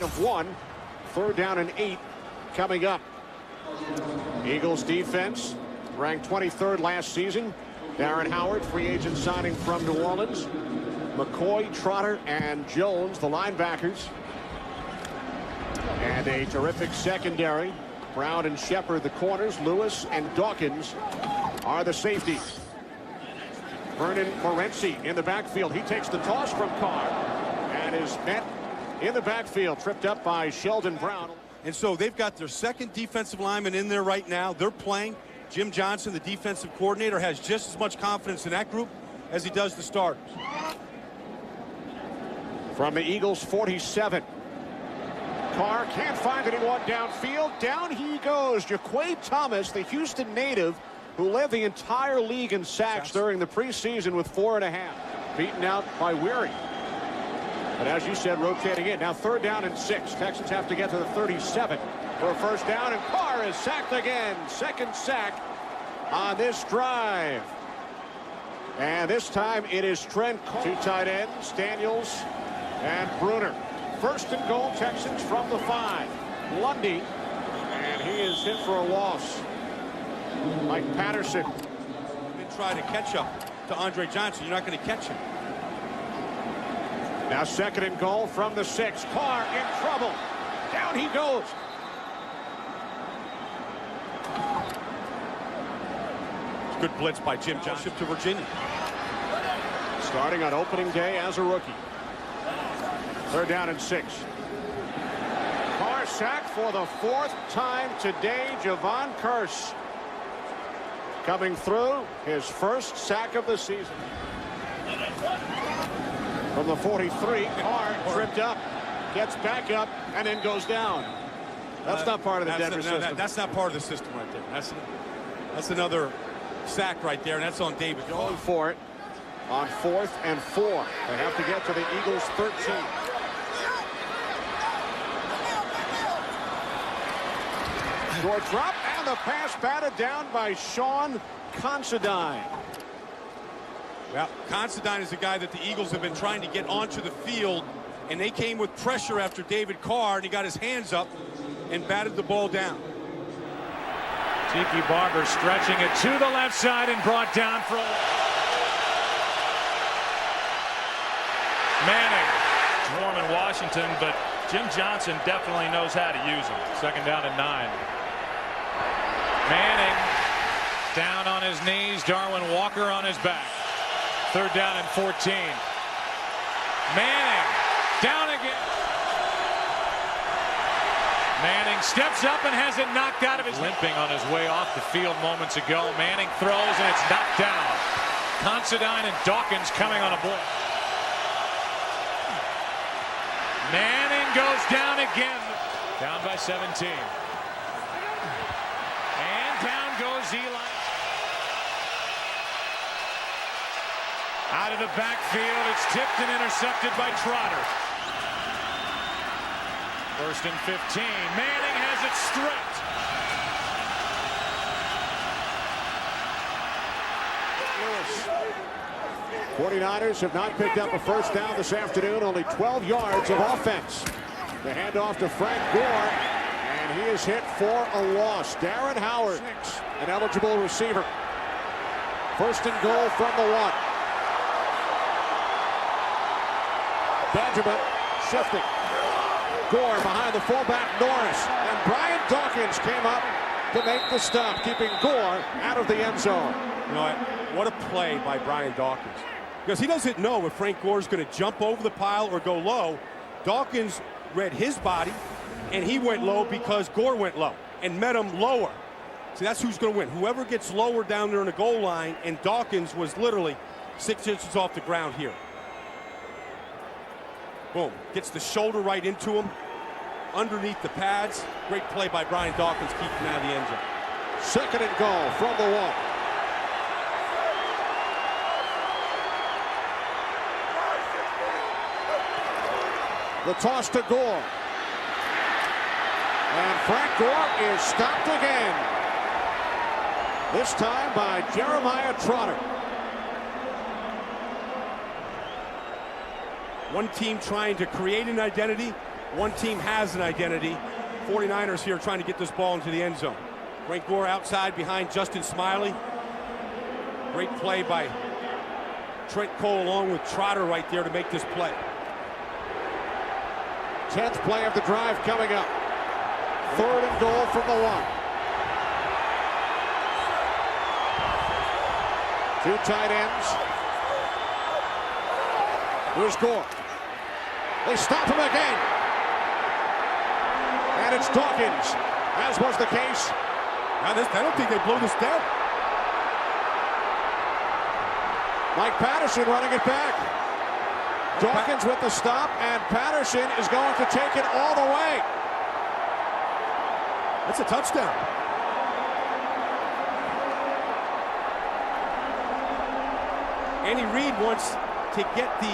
of 1. 3rd down and 8 coming up. Eagles defense ranked 23rd last season. Darren Howard, free agent signing from New Orleans. McCoy, Trotter, and Jones, the linebackers. And a terrific secondary. Brown and Shepard, the corners. Lewis and Dawkins are the safeties. Vernon Morency in the backfield. He takes the toss from Carr and is met in the backfield, tripped up by Sheldon Brown. And so they've got their second defensive lineman in there right now. They're playing. Jim Johnson, the defensive coordinator, has just as much confidence in that group as he does the starters. From the Eagles 47. Carr can't find anyone downfield. Down he goes. Jaquay Thomas, the Houston native, who led the entire league in sacks during the preseason with 4.5. Beaten out by Weary. But as you said, rotating in. Now 3rd down and 6. Texans have to get to the 37 for a first down, and Carr is sacked again. Second sack on this drive. And this time it is Trent. 2 tight ends, Daniels and Bruner. 1st and goal, Texans from the 5. Lundy, and he is hit for a loss. Mike Patterson. Try to catch up to Andre Johnson. You're not going to catch him. Now 2nd and goal from the 6. Carr in trouble. Down he goes. Good blitz by Jim Johnson to Virginia. Starting on opening day as a rookie. 3rd down and 6. Carr sacked for the 4th time today. Javon Curse coming through, his 1st sack of the season. From the 43, Carr tripped up, gets back up, and then goes down. That's not part of the Denver system. That's not part of the system right there. That's another sack right there, and that's on David. Going for it on 4th and 4. They have to get to the Eagles 13. Short drop, and the pass batted down by Sean Considine. Well, Considine is the guy that the Eagles have been trying to get onto the field, and they came with pressure after David Carr, and he got his hands up and batted the ball down. Tiki Barber stretching it to the left side and brought down for Manning. It's warm in Washington, but Jim Johnson definitely knows how to use him. 2nd down and 9. Manning down on his knees. Darwin Walker on his back. 3rd down and 14. Manning down again. Manning steps up and has it knocked out of his limping on his way off the field moments ago. Manning throws and it's knocked down. Considine and Dawkins coming on a block. Manning goes down again. Down by 17. And down goes Eli. Out of the backfield, it's tipped and intercepted by Trotter. 1st and 15. Manning has it stripped. Lewis. 49ers have not picked up a first down this afternoon. Only 12 yards of offense. The handoff to Frank Gore, and he is hit for a loss. Darren Howard, an eligible receiver. 1st and goal from the 1. Benjamin shifting. Gore behind the fullback Norris, and Brian Dawkins came up to make the stop, keeping Gore out of the end zone. You know what a play by Brian Dawkins, because he doesn't know if Frank Gore is going to jump over the pile or go low. Dawkins read his body, and he went low because Gore went low and met him lower. See, that's who's going to win. Whoever gets lower down there in the goal line, and Dawkins was literally 6 inches off the ground here. Boom. Gets the shoulder right into him. Underneath the pads. Great play by Brian Dawkins, keeping him out of the end zone. 2nd and goal from the 1. The toss to Gore. And Frank Gore is stopped again. This time by Jeremiah Trotter. One team trying to create an identity, one team has an identity. 49ers here trying to get this ball into the end zone. Frank Gore outside behind Justin Smiley. Great play by Trent Cole along with Trotter right there to make this play. 10th play of the drive coming up. 3rd and goal from the 1. 2 tight ends. Here's Gore. They stop him again. And it's Dawkins, as was the case. Now I don't think they blow this down. Mike Patterson running it back. Dawkins with the stop, and Patterson is going to take it all the way. That's a touchdown. Andy Reid wants to get the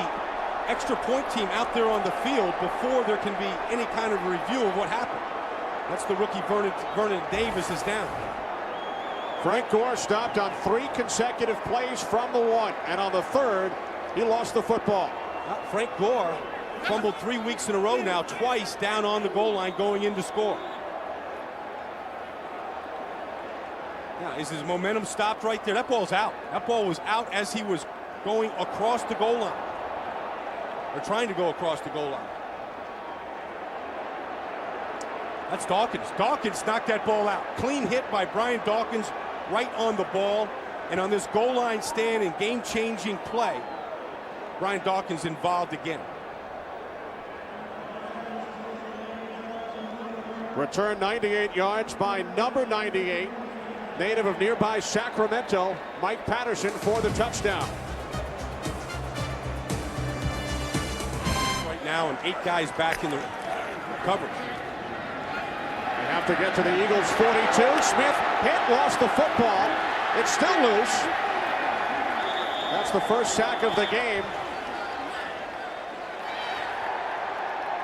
extra point team out there on the field before there can be any kind of review of what happened. That's the rookie Vernon Davis is down. Frank Gore stopped on 3 consecutive plays from the 1, and on the 3rd, he lost the football. Frank Gore fumbled 3 weeks in a row now, twice down on the goal line going in to score. Now, is his momentum stopped right there? That ball's out. That ball was out as he was going across the goal line. Or trying to go across the goal line. That's Dawkins. Dawkins knocked that ball out. Clean hit by Brian Dawkins right on the ball. And on this goal line stand and game-changing play, Brian Dawkins involved again. Return 98 yards by number 98, native of nearby Sacramento, Mike Patterson for the touchdown. Right now, and 8 guys back in the coverage. They have to get to the Eagles' 42. Smith hit, lost the football. It's still loose. That's the first sack of the game.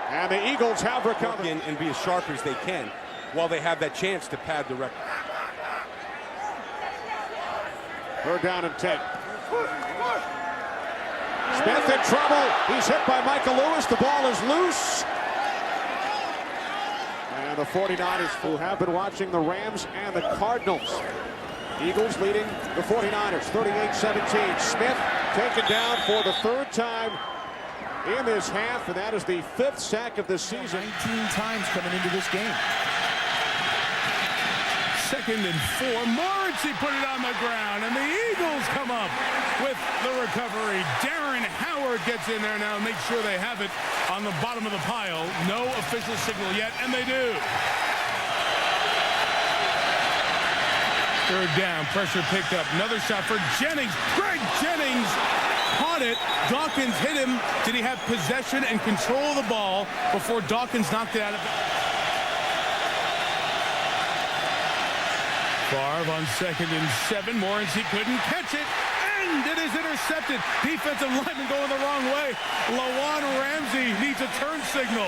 And the Eagles have recovered. And be as sharp as they can while they have that chance to pad the record. Third down and 10. Smith in trouble. He's hit by Michael Lewis. The ball is loose. And the 49ers, who have been watching the Rams and the Cardinals. Eagles leading the 49ers 38-17. Smith taken down for the 3rd time in this half, and that is the 5th sack of the season. 19 times coming into this game. 2nd and 4. Morency put it on the ground, and the Eagles come up with the recovery. Darren Howard gets in there now and makes sure they have it on the bottom of the pile. No official signal yet, and they do. 3rd down, pressure picked up. Another shot for Jennings. Greg Jennings caught it. Dawkins hit him. Did he have possession and control of the ball before Dawkins knocked it out of it? Favre on 2nd and 7. Morency couldn't catch it, and it is intercepted. Defensive lineman going the wrong way. Lawan Ramsey needs a turn signal.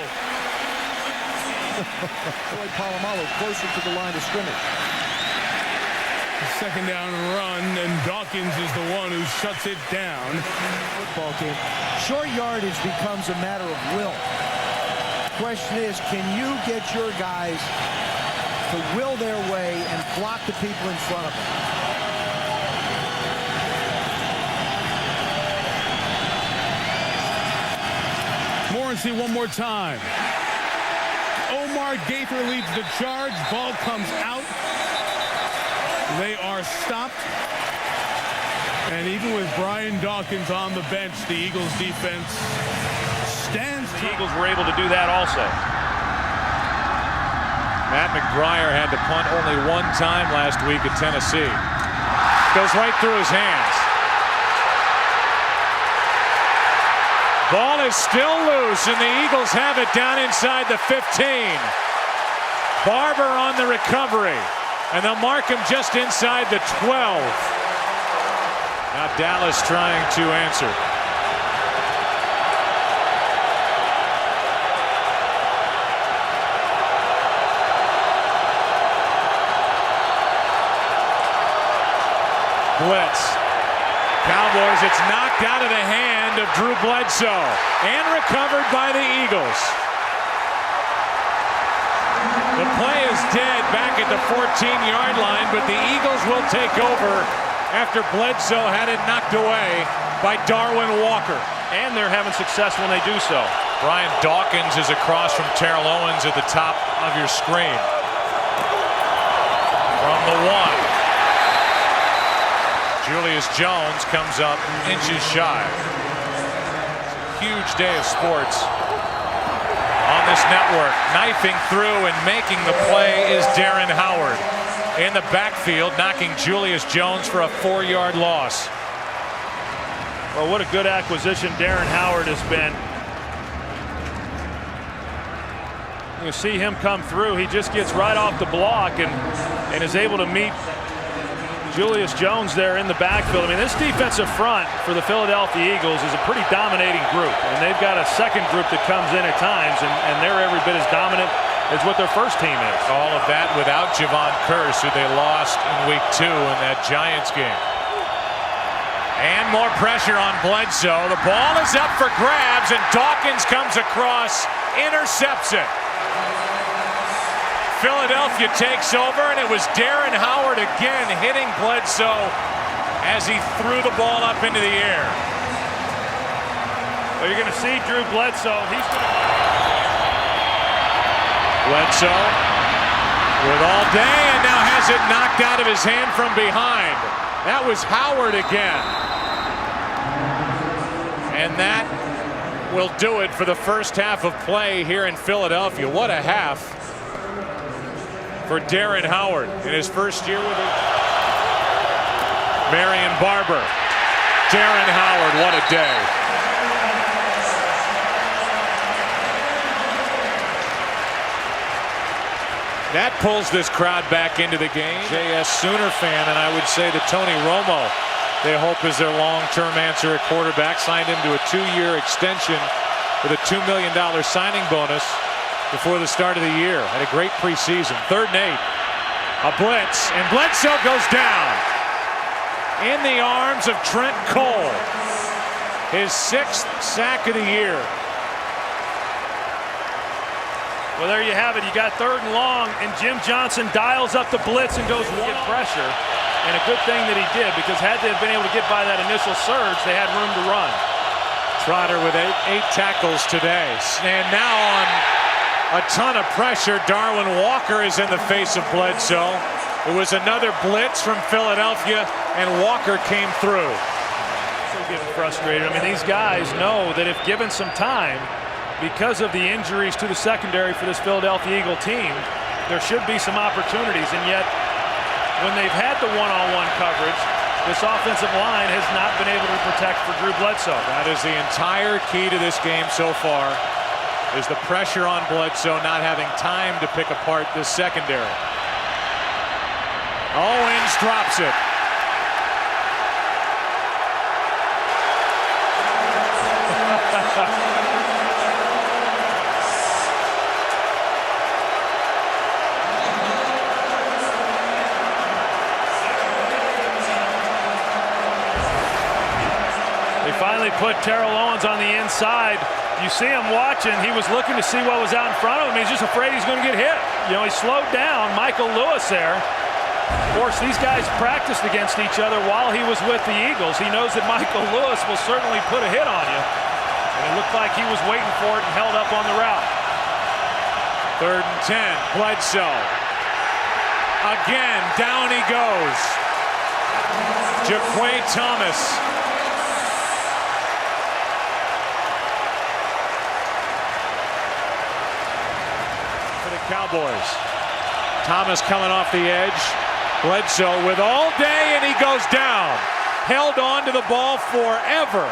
Troy Polamalu closer to the line of scrimmage. 2nd down run, and Dawkins is the one who shuts it down. Football game. Short yardage becomes a matter of will. Question is, can you get your guys to will their way and block the people in front of them? Morency one more time. Omar Gaither leads the charge. Ball comes out. They are stopped. And even with Brian Dawkins on the bench, the Eagles defense stands. The Eagles were able to do that also. Matt McBriar had to punt only 1 time last week at Tennessee. Goes right through his hands. Ball is still loose, and the Eagles have it down inside the 15. Barber on the recovery, and they'll mark him just inside the 12. Now Dallas trying to answer. Blitz. Cowboys, it's knocked out of the hand of Drew Bledsoe and recovered by the Eagles. The play is dead back at the 14-yard line, but the Eagles will take over after Bledsoe had it knocked away by Darwin Walker. And they're having success when they do so. Brian Dawkins is across from Terrell Owens at the top of your screen. From the 1. Julius Jones comes up inches shy. Huge day of sports on this network. Knifing through and making the play is Darren Howard in the backfield, knocking Julius Jones for a 4-yard loss. Well, what a good acquisition Darren Howard has been. You see him come through. He just gets right off the block and is able to meet Julius Jones there in the backfield. I mean, this defensive front for the Philadelphia Eagles is a pretty dominating group, and they've got a second group that comes in at times, and they're every bit as dominant as what their first team is. All of that without Javon Curse, who they lost in week 2 in that Giants game. And more pressure on Bledsoe. The ball is up for grabs, and Dawkins comes across, intercepts it. Philadelphia takes over, and it was Darren Howard again hitting Bledsoe as he threw the ball up into the air. Well, you're going to see Drew Bledsoe. Bledsoe with all day, and now has it knocked out of his hand from behind. That was Howard again. And that will do it for the first half of play here in Philadelphia. What a half for Darren Howard in his first year with Marion Barber. Darren Howard, what a day. That pulls this crowd back into the game. JS Sooner fan, and I would say that Tony Romo, they hope, is their long-term answer at quarterback. Signed him to a 2-year extension with a $2 million signing bonus before the start of the year. Had a great preseason. 3rd and 8. A blitz, and Bledsoe goes down in the arms of Trent Cole. His 6th sack of the year. Well, there you have it. You got 3rd and long, and Jim Johnson dials up the blitz and goes one pressure. And a good thing that he did, because had they been able to get by that initial surge, they had room to run. Trotter with eight tackles today. And now on a ton of pressure, Darwin Walker is in the face of Bledsoe. It was another blitz from Philadelphia, and Walker came through. Still getting frustrated. I mean, these guys know that if given some time, because of the injuries to the secondary for this Philadelphia Eagle team, there should be some opportunities, and yet when they've had the one-on-one coverage, this offensive line has not been able to protect for Drew Bledsoe. That is the entire key to this game so far, is the pressure on Bledsoe not having time to pick apart this secondary. Owens drops it. Finally put Terrell Owens on the inside. You see him watching. He was looking to see what was out in front of him. He's just afraid he's going to get hit. You know, he slowed down. Michael Lewis there. Of course, these guys practiced against each other while he was with the Eagles. He knows that Michael Lewis will certainly put a hit on you. And it looked like he was waiting for it and held up on the route. 3rd and 10. Bledsoe. Again, down he goes. Jaquay Thomas. Cowboys. Thomas coming off the edge. Bledsoe with all day, and he goes down. Held on to the ball forever.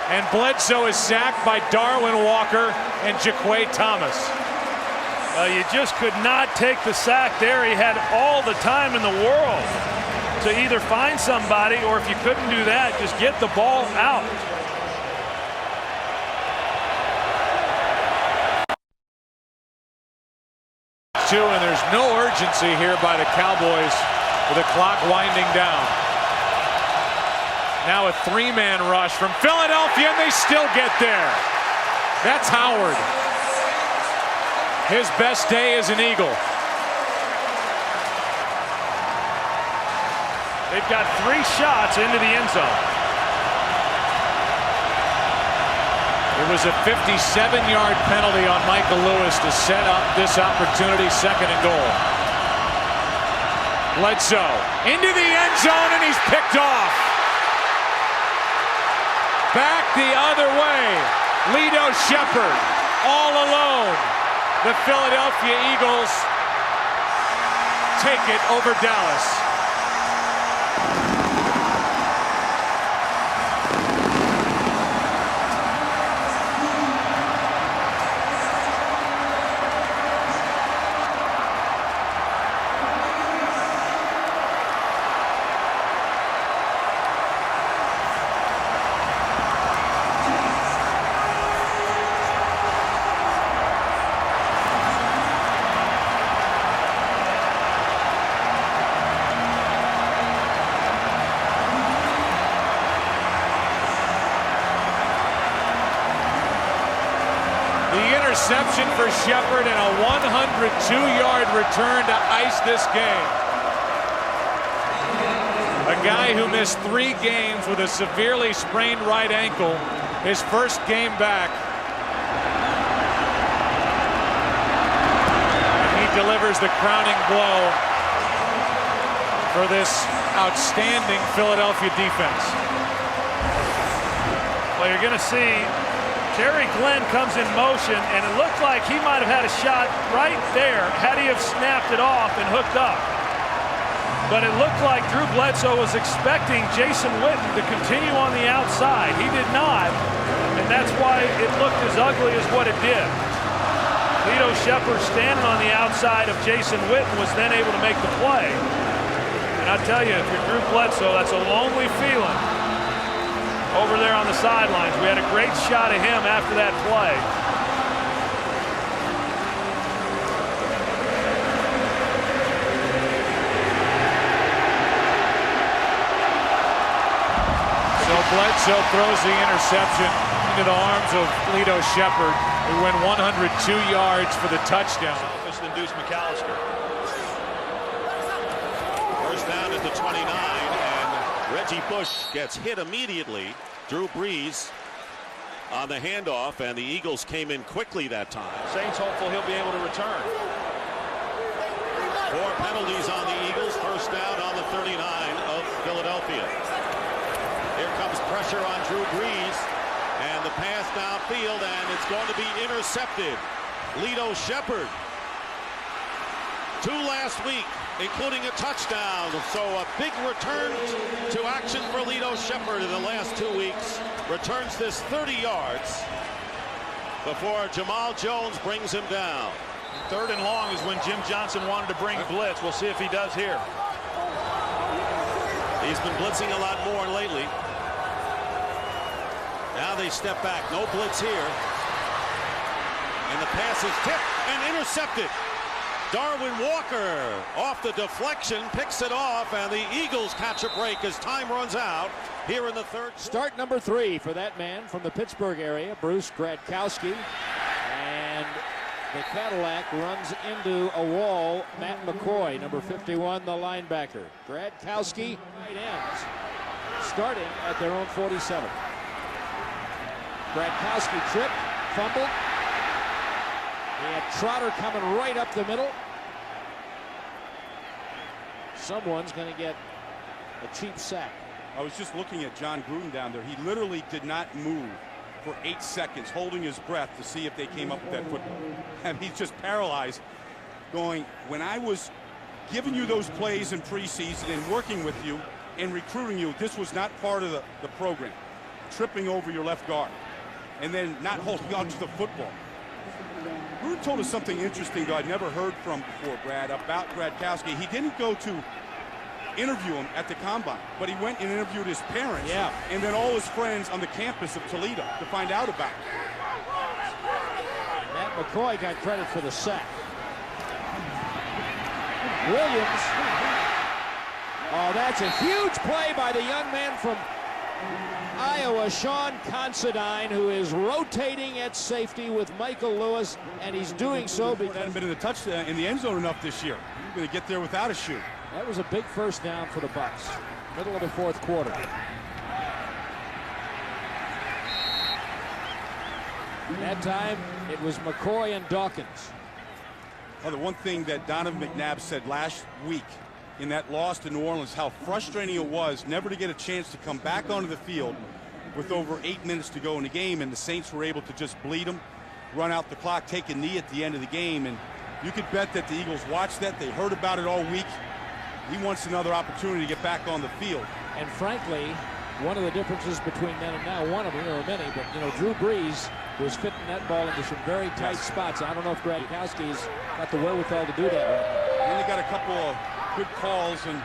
And Bledsoe is sacked by Darwin Walker and Jaquay Thomas. You just could not take the sack there. He had all the time in the world to either find somebody, or if you couldn't do that, just get the ball out. And there's no urgency here by the Cowboys with the clock winding down. Now a 3-man rush from Philadelphia, and they still get there. That's Howard. his best day as an Eagle. They've got 3 shots into the end zone. It was a 57-yard penalty on Michael Lewis to set up this opportunity, 2nd and goal. Bledsoe into the end zone, and he's picked off. Back the other way. Lito Shepherd all alone. The Philadelphia Eagles take it over Dallas. Interception for Shepherd and a 102-yard return to ice this game. A guy who missed 3 games with a severely sprained right ankle, his first game back. And he delivers the crowning blow for this outstanding Philadelphia defense. Well, you're going to see Terry Glenn comes in motion, and it looked like he might have had a shot right there had he have snapped it off and hooked up. But it looked like Drew Bledsoe was expecting Jason Witten to continue on the outside. He did not, and that's why it looked as ugly as what it did. Lito Shepherd standing on the outside of Jason Witten was then able to make the play. And I tell you, if you're Drew Bledsoe, that's a lonely feeling over there on the sidelines. We had a great shot of him after that play. So Bledsoe throws the interception into the arms of Lito Shepherd, who went 102 yards for the touchdown. Selfish-induced McAllister. First down at the 29, and Reggie Bush gets hit immediately. Drew Brees on the handoff, and the Eagles came in quickly that time. Saints hopeful he'll be able to return. 4 penalties on the Eagles. First down on the 39 of Philadelphia. Here comes pressure on Drew Brees, and the pass downfield, and it's going to be intercepted. Lito Shepherd. 2 last week, including a touchdown. So a big return to action for Lito Shepherd in the last 2 weeks. Returns this 30 yards before Jamal Jones brings him down. 3rd and long is when Jim Johnson wanted to bring blitz. We'll see if he does here. He's been blitzing a lot more lately. Now they step back. No blitz here. And the pass is tipped and intercepted. Darwin Walker off the deflection, picks it off, and the Eagles catch a break as time runs out here in the 3rd. Start number 3 for that man from the Pittsburgh area, Bruce Gradkowski. And the Cadillac runs into a wall. Matt McCoy, number 51, the linebacker. Gradkowski, right ends, starting at their own 47. Gradkowski tripped, fumbled. He had Trotter coming right up the middle. Someone's going to get a cheap sack. I was just looking at John Gruden down there. He literally did not move for 8 seconds, holding his breath to see if they came up with that football. And he's just paralyzed, going, when I was giving you those plays in preseason and working with you and recruiting you, this was not part of the program. Tripping over your left guard and then not holding on to the football. Gruden told us something interesting that I'd never heard from before, Brad, about Gradkowski. He didn't go to interview him at the combine, but he went and interviewed his parents, and then all his friends on the campus of Toledo to find out about it. Matt McCoy got credit for the sack. Williams. Oh, that's a huge play by the young man from Iowa, Sean Considine, who is rotating at safety with Michael Lewis, and he's doing so because hasn't been in the touch in the end zone enough this year. He's going to get there without a shoe. that was a big first down for the Bucks. Middle of the fourth quarter. That time, it was McCoy and Dawkins. Well, the one thing that Donovan McNabb said last week in that loss to New Orleans, how frustrating it was never to get a chance to come back onto the field with over 8 minutes to go in the game, and the Saints were able to just bleed them, run out the clock, take a knee at the end of the game, and you could bet that the Eagles watched that. They heard about it all week. He wants another opportunity to get back on the field. And frankly, one of the differences between then and now, one of them, there are many, but, Drew Brees was fitting that ball into some very tight spots. I don't know if Gronkowski's got the wherewithal to do that right now. And they got a couple of good calls and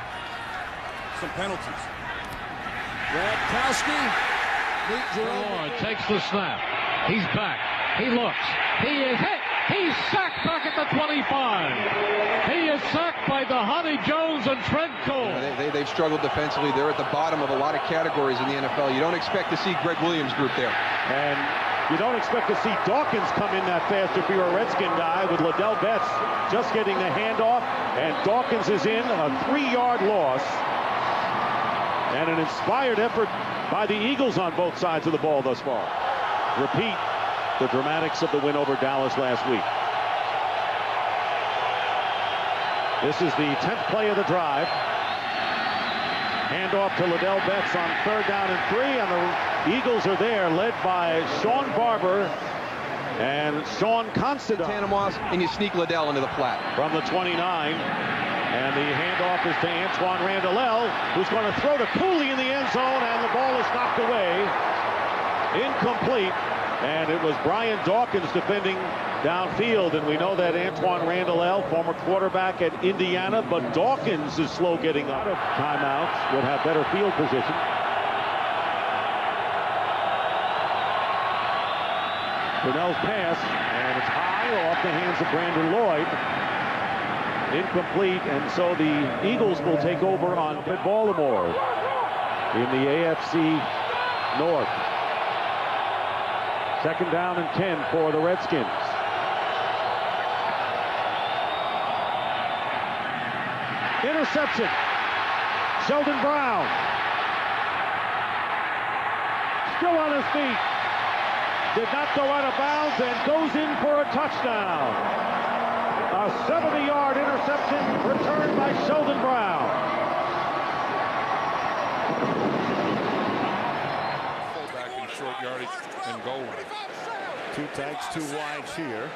some penalties. Gronkowski, Lord takes the snap. He's back. He looks. He is hit. He's sacked back at the 25. He is sacked by Dhani Jones and Trent Cole. They've struggled defensively. They're at the bottom of a lot of categories in the NFL. You don't expect to see Greg Williams' group there. And you don't expect to see Dawkins come in that fast if you're a Redskin guy, with Liddell Betts just getting the handoff, and Dawkins is in, a 3-yard loss. And an inspired effort by the Eagles on both sides of the ball thus far. Repeat the dramatics of the win over Dallas last week. This is the 10th play of the drive. Handoff to Liddell Betts on 3rd down and 3, and the Eagles are there, led by Sean Barber and Sean Considine. And you sneak Liddell into the flat. From the 29. And the handoff is to Antoine Randall, who's going to throw to Cooley in the end zone, and the ball is knocked away. Incomplete. And it was Brian Dawkins defending downfield, and we know that Antoine Randall, former quarterback at Indiana, but Dawkins is slow getting out of timeouts, would have better field position. Brunell's pass, and it's high off the hands of Brandon Lloyd. Incomplete, and so the Eagles will take over on Baltimore in the AFC North. 2nd down and 10 for the Redskins. Interception. Sheldon Brown. Still on his feet. Did not go out of bounds and goes in for a touchdown. A 70-yard interception returned by Sheldon Brown. Fullback in short yardage and goal line. 2 tags, 2 wides here.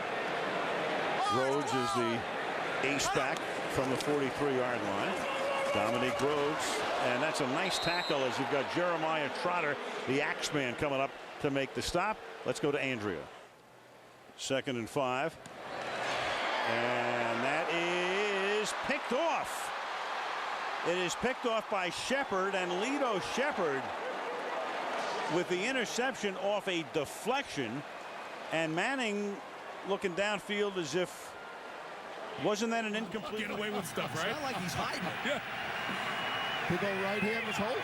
Rhodes is the ace back from the 43-yard line. Dominique Rhodes, and that's a nice tackle as you've got Jeremiah Trotter, the Axeman, coming up to make the stop. Let's go to Andrea. 2nd and 5. And that is picked off. It is picked off by Shepard, and Lito Shepard with the interception off a deflection, and Manning looking downfield as if, wasn't that an incomplete? Get away with stuff, right? It's not like he's hiding. Yeah. Big old right hand was holding.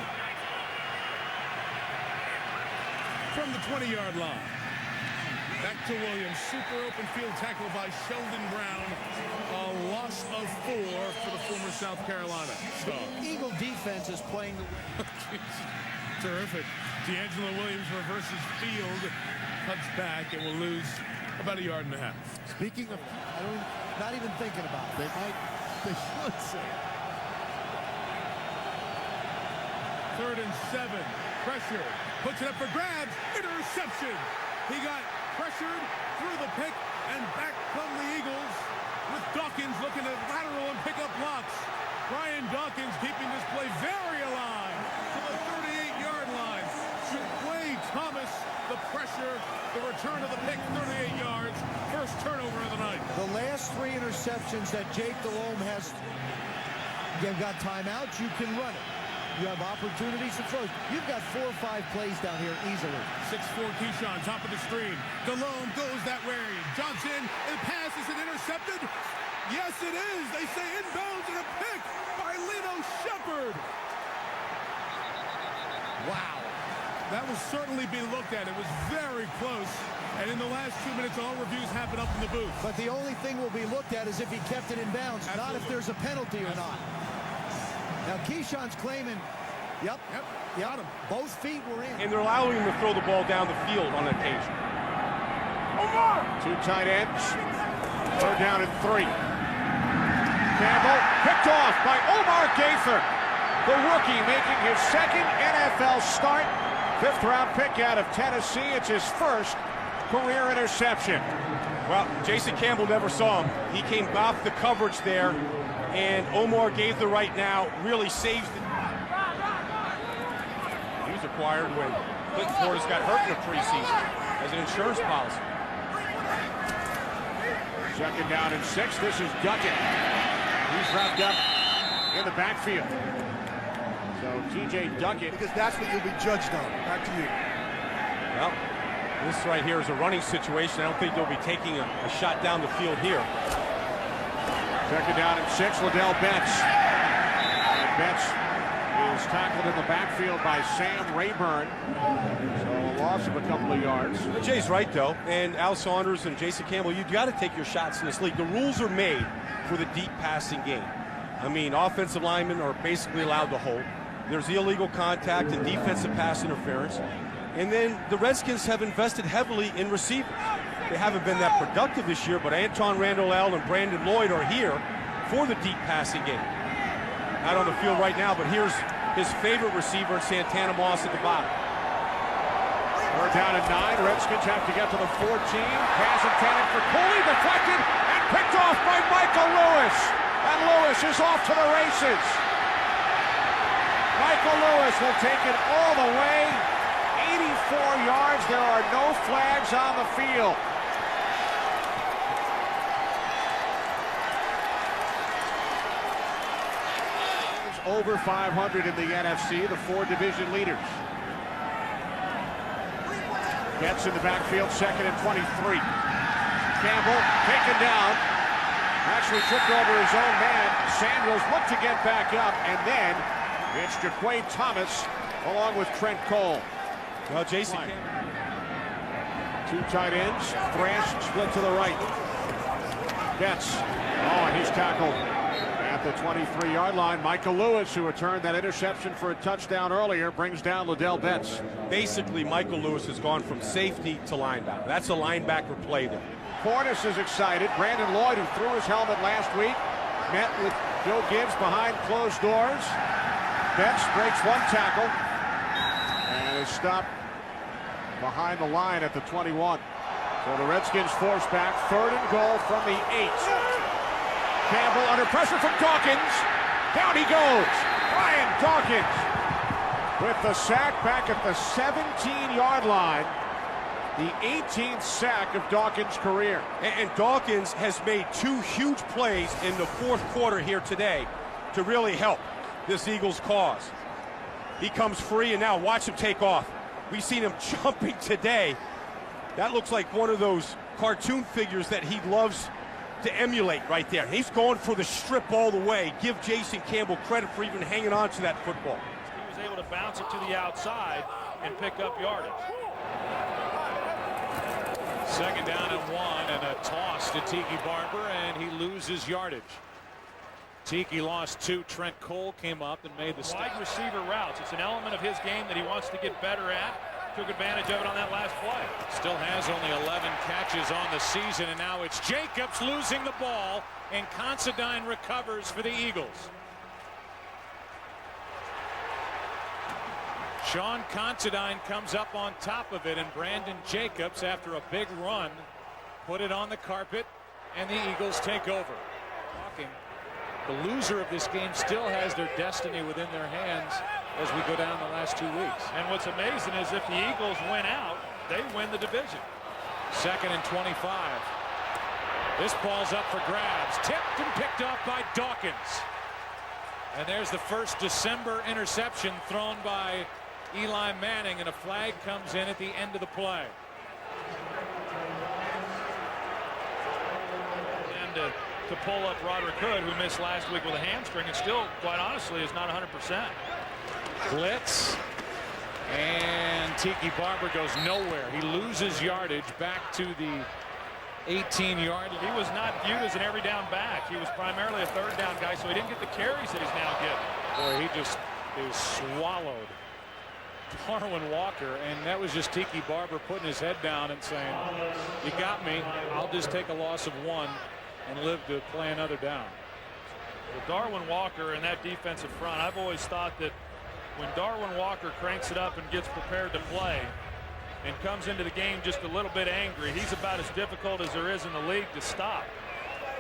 From the 20-yard line. Back to Williams. Super open field tackle by Sheldon Brown. A loss of 4 for the former South Carolina star. Eagle defense is playing the Terrific. D'Angelo Williams reverses field, cuts back, and will lose about 1.5 yards. Speaking of, not even thinking about it. They should say. 3rd and 7. Pressure. Puts it up for grabs. Interception. He got pressured through the pick, and back come the Eagles with Dawkins looking to lateral and pick up blocks. Brian Dawkins keeping this play very alive to the 38-yard line. Quay Thomas, the pressure, the return of the pick, 38 yards. First turnover of the night. The last 3 interceptions that Jake Delhomme has, you've got timeouts, you can run it. You have opportunities to throw. You've got 4 or 5 plays down here easily. 6'4" Keyshawn, top of the stream. Delhomme goes that way. Johnson, and pass, is it intercepted? Yes, it is. They say inbounds and a pick by Lito Shepard. Wow. That will certainly be looked at. It was very close. And in the last 2 minutes, all reviews happen up in the booth. But the only thing will be looked at is if he kept it in bounds, not if there's a penalty or not. Now, Keyshawn's claiming, yep, got him. Both feet were in. And they're allowing him to throw the ball down the field on occasion. Two tight ends. Third down and 3. Campbell picked off by Omar Gaither. The rookie making his second NFL start. 5th round pick out of Tennessee. It's his first career interception. Well, Jason Campbell never saw him. He came off the coverage there, and Omar Gaither right now really saves it. He was acquired when Clinton Portis got hurt in the preseason as an insurance policy. Second down and 6. This is Duckett. He's wrapped up in the backfield. So T.J. Duckett. Because that's what you'll be judged on. Back to you. Well, this right here is a running situation. I don't think they'll be taking a shot down the field here. Second down and 6. Liddell Betts. And Betts is tackled in the backfield by Sam Rayburn. So a loss of a couple of yards. Jay's right, though. And Al Saunders and Jason Campbell, you've got to take your shots in this league. The rules are made for the deep passing game. I mean, offensive linemen are basically allowed to hold. There's illegal contact and defensive pass interference. And then the Redskins have invested heavily in receivers. They haven't been that productive this year, but Anton Randall L. and Brandon Lloyd are here for the deep passing game. Not on the field right now, but here's his favorite receiver, Santana Moss, at the bottom. We're down at 9. Redskins have to get to the 14. Pass intended for Cooley, deflected and picked off by Michael Lewis. And Lewis is off to the races. Michael Lewis will take it all the way. 84 yards. There are no flags on the field. Over 500 in the NFC, the 4 division leaders. Gets in the backfield, 2nd and 23. Campbell taken down. Actually tripped over his own man. Samuels looked to get back up, and then it's Jaquay Thomas along with Trent Cole. Well, Jason. 2 tight ends. Thrash split to the right. Betts. Oh, and he's tackled at the 23-yard line. Michael Lewis, who returned that interception for a touchdown earlier, brings down Liddell Betts. Basically, Michael Lewis has gone from safety to linebacker. That's a linebacker play there. Portis is excited. Brandon Lloyd, who threw his helmet last week, met with Joe Gibbs behind closed doors. Betts breaks 1 tackle and is stopped behind the line at the 21. So the Redskins force back. 3rd and goal from the 8. Campbell under pressure from Dawkins. Down he goes. Brian Dawkins with the sack back at the 17-yard line. The 18th sack of Dawkins' career. And Dawkins has made 2 huge plays in the 4th quarter here today to really help this Eagles cause. He comes free, and now watch him take off. We've seen him jumping today. That looks like one of those cartoon figures that he loves to emulate right there. He's going for the strip all the way. Give Jason Campbell credit for even hanging on to that football. He was able to bounce it to the outside and pick up yardage. 2nd down and 1, and a toss to Tiki Barber, and he loses yardage. Tiki lost 2. Trent Cole came up and made the wide receiver routes. It's an element of his game that he wants to get better at. Took advantage of it on that last play. Still has only 11 catches on the season, and now it's Jacobs losing the ball, and Considine recovers for the Eagles. Sean Considine comes up on top of it, and Brandon Jacobs, after a big run, put it on the carpet, and the Eagles take over. The loser of this game still has their destiny within their hands as we go down the last 2 weeks. And what's amazing is if the Eagles win out, they win the division. 2nd and 25. This ball's up for grabs. Tipped and picked off by Dawkins. And there's the first December interception thrown by Eli Manning, and a flag comes in at the end of the play. And to pull up Roderick Hood, who missed last week with a hamstring, and still, quite honestly, is not 100%. Blitz. And Tiki Barber goes nowhere. He loses yardage back to the 18-yard. He was not viewed as an every down back. He was primarily a third down guy, so he didn't get the carries that he's now getting. Boy, he just is swallowed. Darwin Walker, and that was just Tiki Barber putting his head down and saying, you got me, I'll just take a loss of 1 and live to play another down. Well, Darwin Walker and that defensive front, I've always thought that when Darwin Walker cranks it up and gets prepared to play and comes into the game just a little bit angry, he's about as difficult as there is in the league to stop.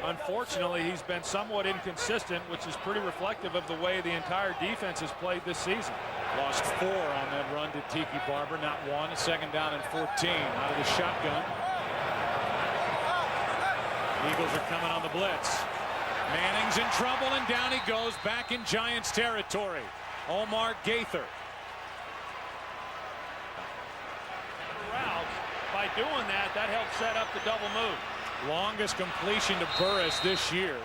Unfortunately, he's been somewhat inconsistent, which is pretty reflective of the way the entire defense has played this season. Lost 4 on that run to Tiki Barber, not 1. A second down and 14 out of the shotgun. Eagles are coming on the blitz. Manning's in trouble, and down he goes back in Giants territory. Omar Gaither. By doing that, that helps set up the double move. Longest completion to Burris this year.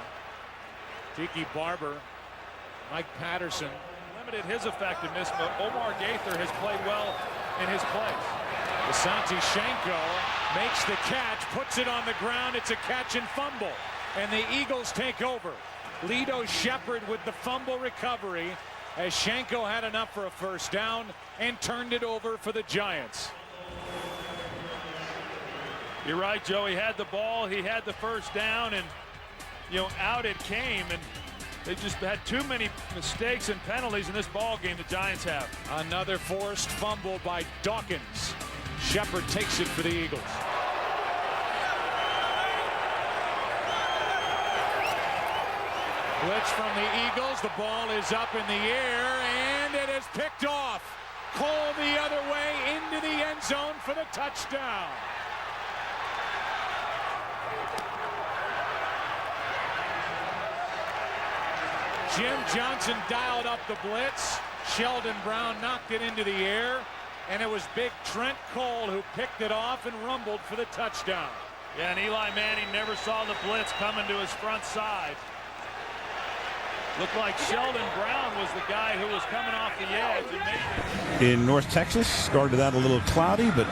Tiki Barber, Mike Patterson. Limited his effectiveness, but Omar Gaither has played well in his place. Asante Shenko makes the catch, puts it on the ground. It's a catch and fumble, and the Eagles take over. Lito Shepard with the fumble recovery as Shenko had enough for a first down and turned it over for the Giants. You're right, Joe. He had the ball, he had the first down, and out it came, and they just had too many mistakes and penalties in this ball game the Giants have. Another forced fumble by Dawkins. Shepard takes it for the Eagles. Blitz from the Eagles. The ball is up in the air, and it is picked off. Cole the other way into the end zone for the touchdown. Jim Johnson dialed up the blitz. Sheldon Brown knocked it into the air, and it was big Trent Cole who picked it off and rumbled for the touchdown. Yeah, and Eli Manning never saw the blitz coming to his front side. Looked like Sheldon Brown was the guy who was coming off the edge. In North Texas, started out a little cloudy, but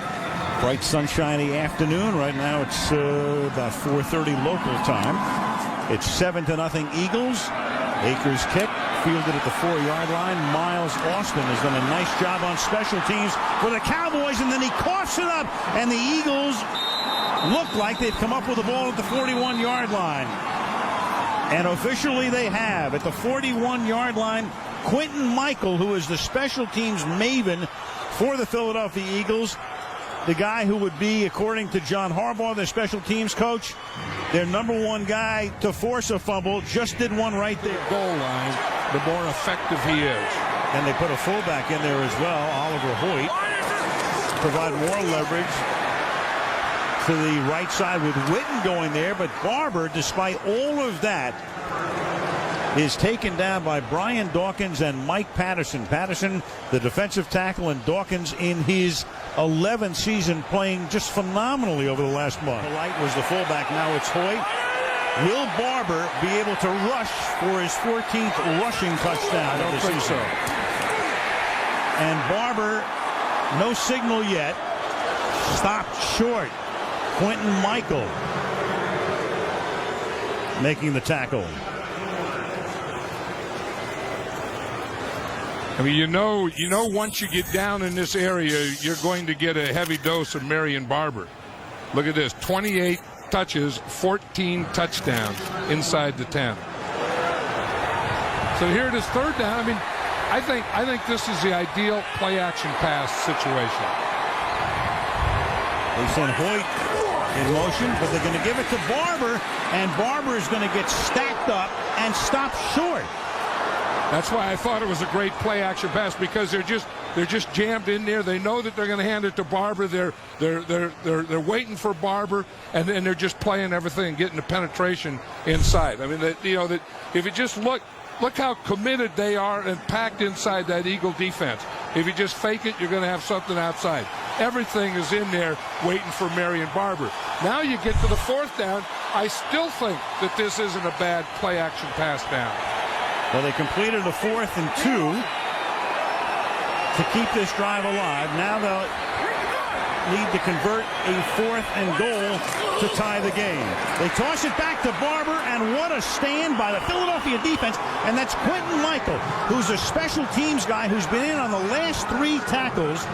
bright sunshiny afternoon. Right now it's about 4:30 local time. It's 7-0 Eagles. Akers kick, fielded at the 4-yard line. Miles Austin has done a nice job on special teams for the Cowboys, and then he coughs it up, and the Eagles look like they've come up with the ball at the 41-yard line. And officially they have. At the 41-yard line, Quentin Michael, who is the special teams maven for the Philadelphia Eagles, the guy who would be, according to John Harbaugh, their special teams coach, their #1 guy to force a fumble, just did one right there. Goal line, the more effective he is. And they put a fullback in there as well, Oliver Hoyt, provide more leverage to the right side with Witten going there. But Barber, despite all of that, is taken down by Brian Dawkins and Mike Patterson. Patterson, the defensive tackle, and Dawkins in his 11th season playing just phenomenally over the last month. Light was the fullback. Now it's Hoyt. Will Barber be able to rush for his 14th rushing touchdown? I don't think so. And Barber, no signal yet. Stopped short. Quentin Michael making the tackle. I mean, you know, once you get down in this area, you're going to get a heavy dose of Marion Barber. Look at this, 28 touches, 14 touchdowns inside the 10. So here it is, third down. I mean, I think this is the ideal play-action pass situation. They send Hoyt in motion, but they're going to give it to Barber, and Barber is going to get stacked up and stop short. That's why I thought it was a great play-action pass, because they're just jammed in there. They know that they're going to hand it to Barber. They're waiting for Barber, and then they're just playing everything, getting the penetration inside. I mean, that if you just look how committed they are and packed inside that Eagle defense. If you just fake it, you're going to have something outside. Everything is in there waiting for Marion Barber. Now you get to the fourth down. I still think that this isn't a bad play-action pass down. Well, they completed a 4th and 2. to keep this drive alive. Now they'll need to convert a 4th and goal to tie the game. They toss it back to Barber, and what a stand by the Philadelphia defense. And that's Quentin Michael, who's a special teams guy who's been in on the last 3 tackles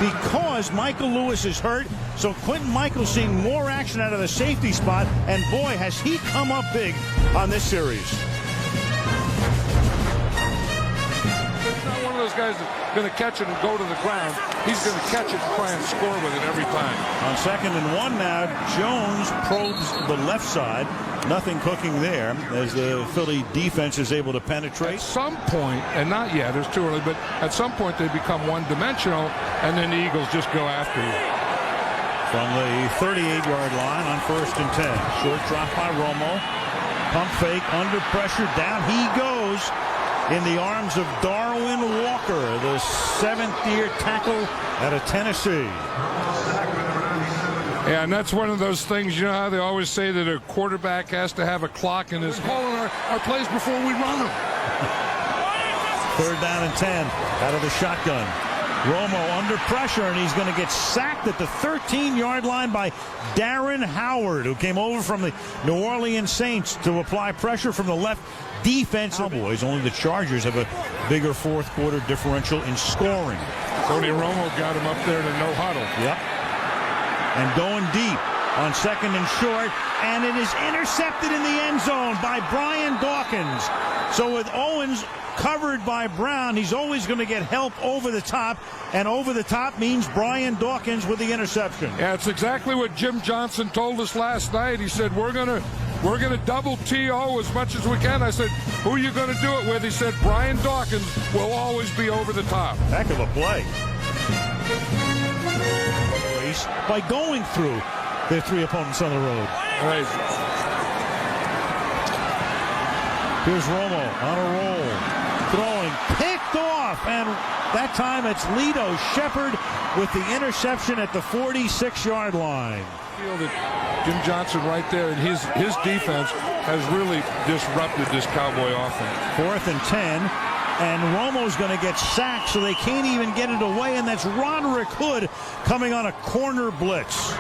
because Michael Lewis is hurt. So Quentin Michael's seeing more action out of the safety spot, and boy, has he come up big on this series. Those guys are going to catch it and go to the ground. He's going to catch it and try and score with it every time. On 2nd and 1 now, Jones probes the left side. Nothing cooking there as the Philly defense is able to penetrate. At some point, and not yet, it's too early, but at some point they become one-dimensional, and then the Eagles just go after you. From the 38-yard line on 1st and 10. Short drop by Romo. Pump fake, under pressure, down he goes. In the arms of Darwin Walker, the 7th-year tackle out of Tennessee. Yeah, and that's one of those things, you know how they always say that a quarterback has to have a clock and is calling our plays before we run them. 3rd down and 10 out of the shotgun. Romo under pressure, and he's going to get sacked at the 13-yard line by Darren Howard, who came over from the New Orleans Saints to apply pressure from the left defense. Cowboys, only the Chargers have a bigger 4th quarter differential in scoring. Tony Romo got him up there to no huddle. Yep. And going deep on 2nd and short, and it is intercepted in the end zone by Brian Dawkins. So with Owens covered by Brown, he's always going to get help over the top, and over the top means Brian Dawkins with the interception. Yeah, it's exactly what Jim Johnson told us last night. He said, we're going to double TO as much as we can. I said, who are you going to do it with? He said, Brian Dawkins will always be over the top. Heck of a play. By going through their 3 opponents on the road. Right. Here's Romo on a roll. Throwing, picked off, and that time it's Lito Shepherd with the interception at the 46-yard line. I feel that Jim Johnson right there and his defense has really disrupted this Cowboy offense. 4th and 10, and Romo's going to get sacked, so they can't even get it away, and that's Roderick Hood coming on a corner blitz.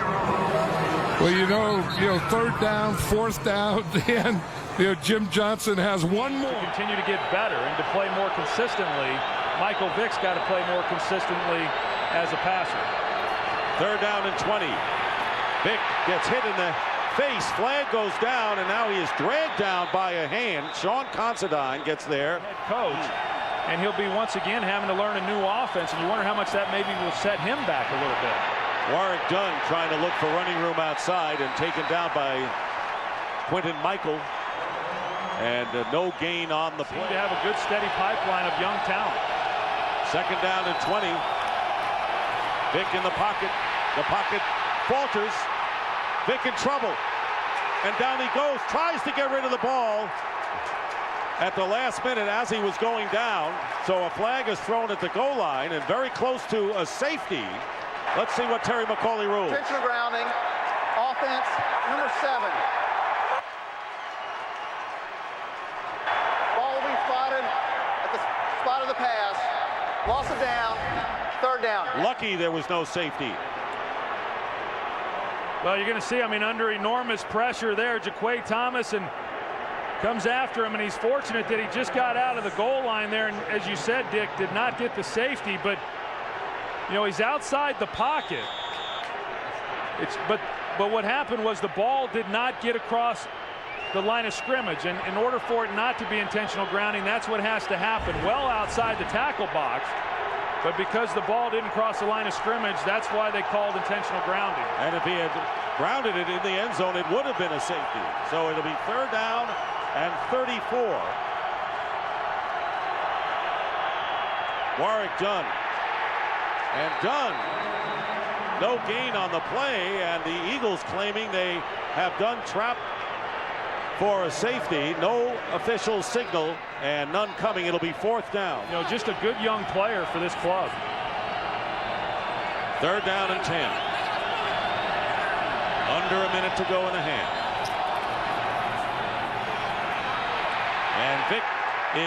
Well, you know, 3rd down, 4th down, and Jim Johnson has one more. To continue to get better and to play more consistently, Michael Vick's got to play more consistently as a passer. 3rd down and 20. Vick gets hit in the face. Flag goes down, and now he is dragged down by a hand. Sean Considine gets there. Head coach, and he'll be once again having to learn a new offense, and you wonder how much that maybe will set him back a little bit. Warwick Dunn trying to look for running room outside and taken down by Quentin Michael. And no gain on the play. Seem to have a good steady pipeline of young talent. 2nd down and 20. Vick in the pocket. The pocket falters. Vick in trouble. And down he goes. Tries to get rid of the ball at the last minute as he was going down. So a flag is thrown at the goal line and very close to a safety. Let's see what Terry McCauley rules. Intentional grounding. Offense, number 7. Ball will be spotted at the spot of the pass. Loss of down. 3rd down. Lucky there was no safety. Well, you're going to see, under enormous pressure there, Jaquay Thomas and comes after him, and he's fortunate that he just got out of the goal line there, and as you said, Dick, did not get the safety, but he's outside the pocket. But what happened was the ball did not get across the line of scrimmage, and in order for it not to be intentional grounding, that's what has to happen, well outside the tackle box. But because the ball didn't cross the line of scrimmage, that's why they called intentional grounding. And if he had grounded it in the end zone, it would have been a safety. So it'll be 3rd down and 34. Warwick Dunn. And Dunn, no gain on the play, and the Eagles claiming they have Dunn trapped for a safety. No official signal and none coming. It'll be 4th down. Just a good young player for this club. 3rd down and 10. Under a minute to go in the half. And Vick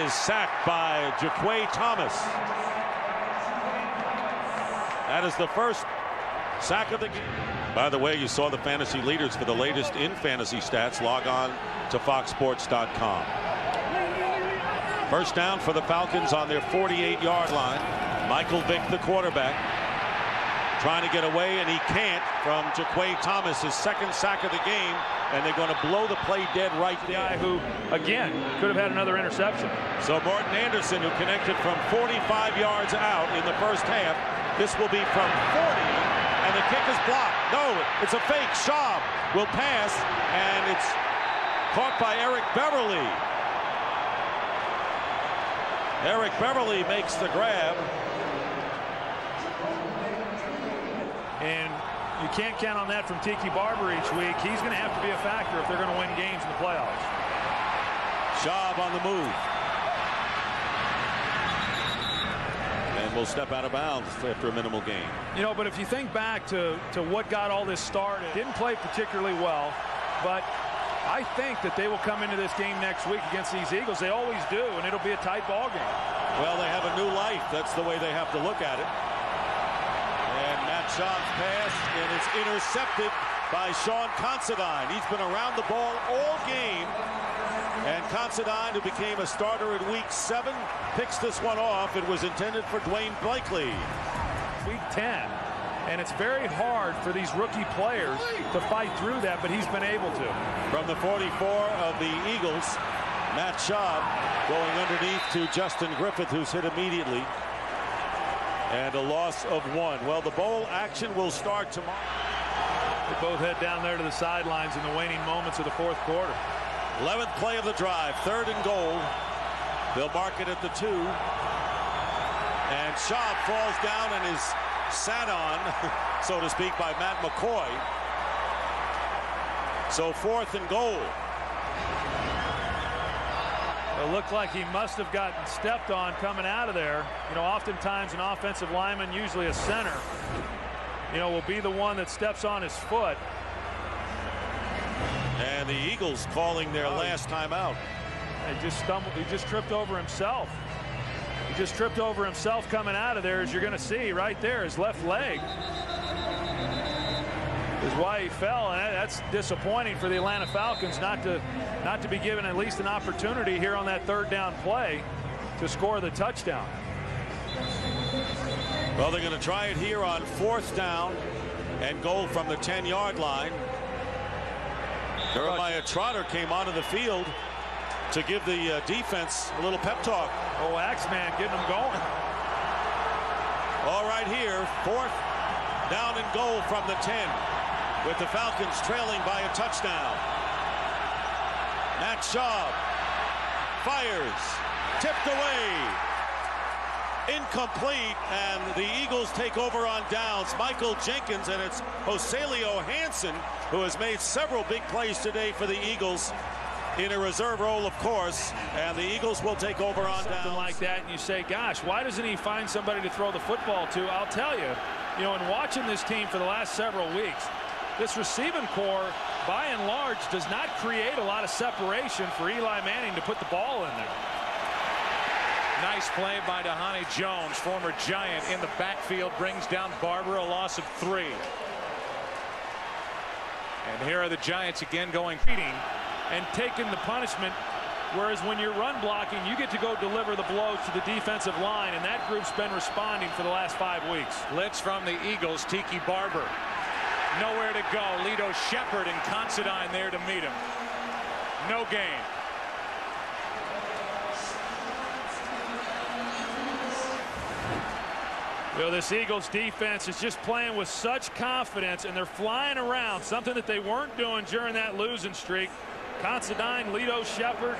is sacked by Jaquay Thomas. That is the first sack of the game. By the way, you saw the fantasy leaders for the latest in fantasy stats. Log on to foxsports.com. First down for the Falcons on their 48-yard line. Michael Vick, the quarterback, trying to get away, and he can't, from Jaquay Thomas, his second sack of the game, and they're going to blow the play dead right there. Guy who, again, could have had another interception. So Morton Anderson, who connected from 45 yards out in the first half, this will be from 40. And the kick is blocked. No, it's a fake. Schaub will pass, and it's caught by Eric Beverly. Eric Beverly makes the grab. And you can't count on that from Tiki Barber each week. He's going to have to be a factor if they're going to win games in the playoffs. Schaub on the move. Will step out of bounds after a minimal gain. You know, but if you think back to what got all this started, didn't play particularly well, but I think that they will come into this game next week against these Eagles. They always do, and it'll be a tight ball game. Well, they have a new life. That's the way they have to look at it. And Matt Schaub's pass, and it's intercepted by Sean Considine. He's been around the ball all game. And Considine, who became a starter in week 7, picks this one off. It was intended for Dwayne Blakely. Week 10. And it's very hard for these rookie players to fight through that, but he's been able to. From the 44 of the Eagles, Matt Schaub going underneath to Justin Griffith, who's hit immediately. And a loss of 1. Well, the bowl action will start tomorrow. They both head down there to the sidelines in the waning moments of the fourth quarter. 11th play of the drive, 3rd and goal. They'll mark it at the 2. And Schaub falls down and is sat on, so to speak, by Matt McCoy. So 4th and goal. It looked like he must have gotten stepped on coming out of there. You know, oftentimes an offensive lineman, usually a center, you know, will be the one that steps on his foot. And the Eagles calling their last timeout. He just stumbled. He just tripped over himself. He just tripped over himself coming out of there, as you're going to see right there. His left leg is why he fell, and that's disappointing for the Atlanta Falcons not to be given at least an opportunity here on that 3rd down play to score the touchdown. Well, they're going to try it here on 4th down and goal from the 10-yard line. Jeremiah Trotter came onto the field to give the defense a little pep talk. Oh, Axeman getting them going. All right here, 4th down and goal from the 10, with the Falcons trailing by a touchdown. Matt Schaub fires, tipped away, incomplete, and the Eagles take over on downs. Michael Jenkins, and it's Joselio Hansen, who has made several big plays today for the Eagles in a reserve role, of course, and the Eagles will take over on downs. Something like that, and you say, gosh, why doesn't he find somebody to throw the football to? I'll tell you, you know, in watching this team for the last several weeks, this receiving core, by and large, does not create a lot of separation for Eli Manning to put the ball in there. Nice play by Dhani Jones, former Giant, in the backfield, brings down Barber, a loss of 3. And here are the Giants again going and taking the punishment, whereas when you're run blocking, you get to go deliver the blows to the defensive line, and that group's been responding for the last 5 weeks. Blitz from the Eagles, Tiki Barber. Nowhere to go. Lito Shepard and Considine there to meet him. No gain. You know, this Eagles defense is just playing with such confidence, and they're flying around, something that they weren't doing during that losing streak. Considine, Lito Shepard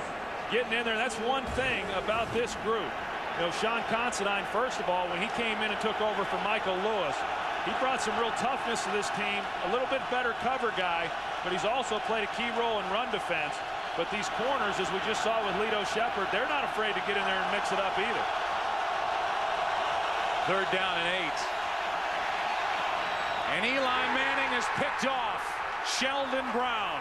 getting in there. That's one thing about this group. You know, Sean Considine, first of all, when he came in and took over for Michael Lewis, he brought some real toughness to this team, a little bit better cover guy, but he's also played a key role in run defense. But these corners, as we just saw with Lito Shepard, they're not afraid to get in there and mix it up either. 3rd down and 8. And Eli Manning is picked off. Sheldon Brown.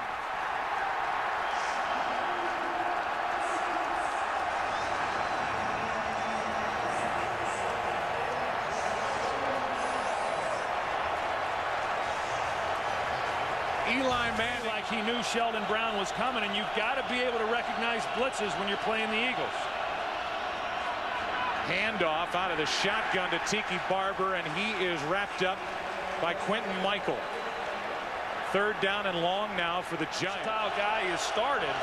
Eli Manning. Like he knew Sheldon Brown was coming, and you've got to be able to recognize blitzes when you're playing the Eagles. Handoff out of the shotgun to Tiki Barber, and he is wrapped up by Quentin Michael. Third down and long now for the Giants. Style guy is started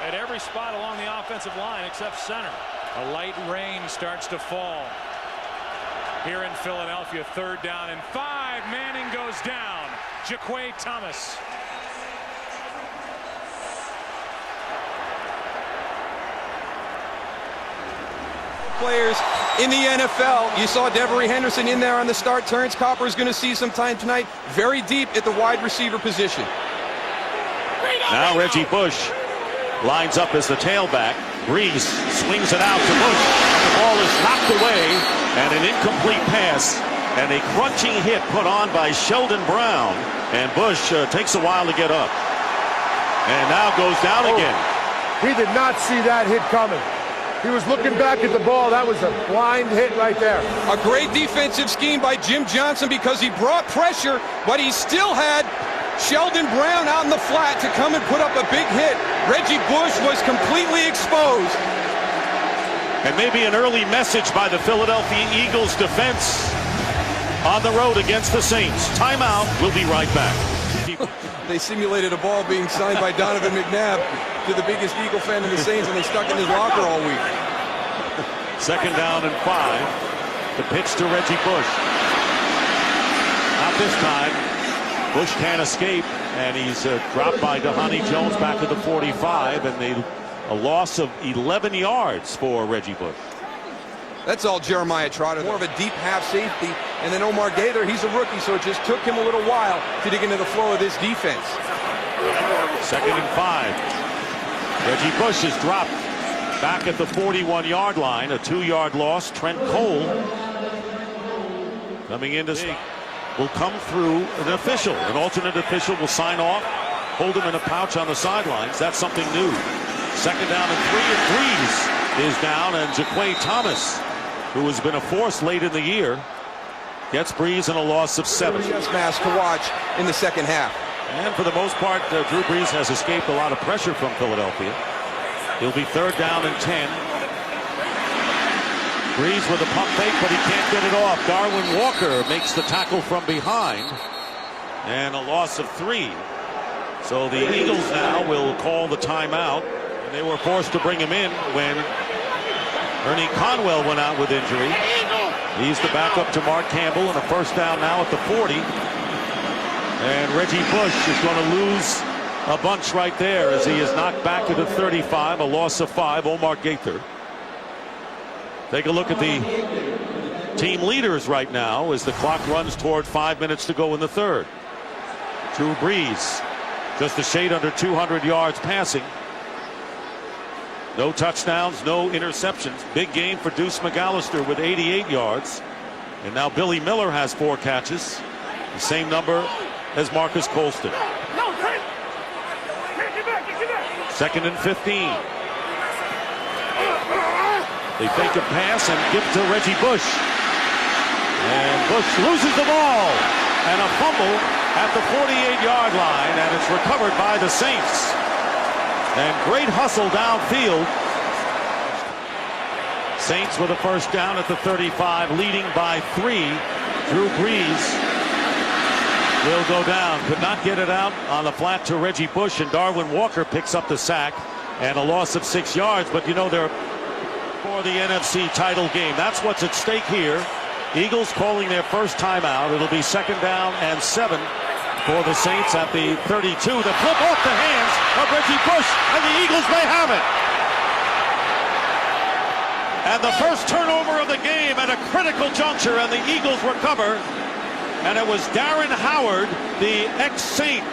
at every spot along the offensive line except center. A light rain starts to fall here in Philadelphia. Third down and 5. Manning goes down. Jaquay Thomas. Players in the NFL. You saw Devery Henderson in there on the start. Terrence Copper is going to see some time tonight. Very deep at the wide receiver position. Now Reggie Bush lines up as the tailback. Breeze swings it out to Bush. The ball is knocked away, and an incomplete pass, and a crunching hit put on by Sheldon Brown. And Bush takes a while to get up. And now goes down again. He did not see that hit coming. He was looking back at the ball. That was a blind hit right there. A great defensive scheme by Jim Johnson because he brought pressure, but he still had Sheldon Brown out in the flat to come and put up a big hit. Reggie Bush was completely exposed. And maybe an early message by the Philadelphia Eagles defense on the road against the Saints. Timeout. We'll be right back. They simulated a ball being signed by Donovan McNabb to the biggest Eagle fan in the Saints, and they stuck in his locker all week. Second down and 5. The pitch to Reggie Bush. Not this time. Bush can't escape, and he's dropped by Dhani Jones back at the 45, and a loss of 11 yards for Reggie Bush. That's all Jeremiah Trotter. More of a deep half safety. And then Omar Gaither, he's a rookie, so it just took him a little while to dig into the flow of this defense. Second and 5. Reggie Bush is dropped back at the 41-yard line. A 2-yard loss. Trent Cole coming in to will come through an official. An alternate official will sign off, hold him in a pouch on the sidelines. That's something new. Second down and 3, and Breeze is down, and Jaquay Thomas, who has been a force late in the year, gets Breeze and a loss of 7. Mask to watch in the second half. And for the most part, Drew Brees has escaped a lot of pressure from Philadelphia. He'll be third down and 10. Brees with a pump fake, but he can't get it off. Darwin Walker makes the tackle from behind, and a loss of 3. So the Eagles now will call the timeout. And they were forced to bring him in when Ernie Conwell went out with injury. He's the backup to Mark Campbell, and a first down now at the 40. And Reggie Bush is going to lose a bunch right there as he is knocked back at the 35, a loss of 5. Omar Gaither. Take a look at the team leaders right now as the clock runs toward 5 minutes to go in the third. Drew Brees, just a shade under 200 yards passing. No touchdowns, no interceptions. Big game for Deuce McAllister with 88 yards. And now Billy Miller has 4 catches. The same number as Marcus Colston. Second and 15. They fake a pass and give it to Reggie Bush. And Bush loses the ball. And a fumble at the 48-yard line. And it's recovered by the Saints. And great hustle downfield. Saints with a first down at the 35, leading by 3. Drew Brees will go down. Could not get it out on the flat to Reggie Bush, and Darwin Walker picks up the sack and a loss of 6 yards. But you know, they're for the NFC title game. That's what's at stake here. Eagles calling their first timeout. It'll be second down and 7 for the Saints at the 32. The flip off the hands of Reggie Bush, and the Eagles may have it. And the first turnover of the game at a critical juncture, and the Eagles recover. And it was Darren Howard, the ex-Saint,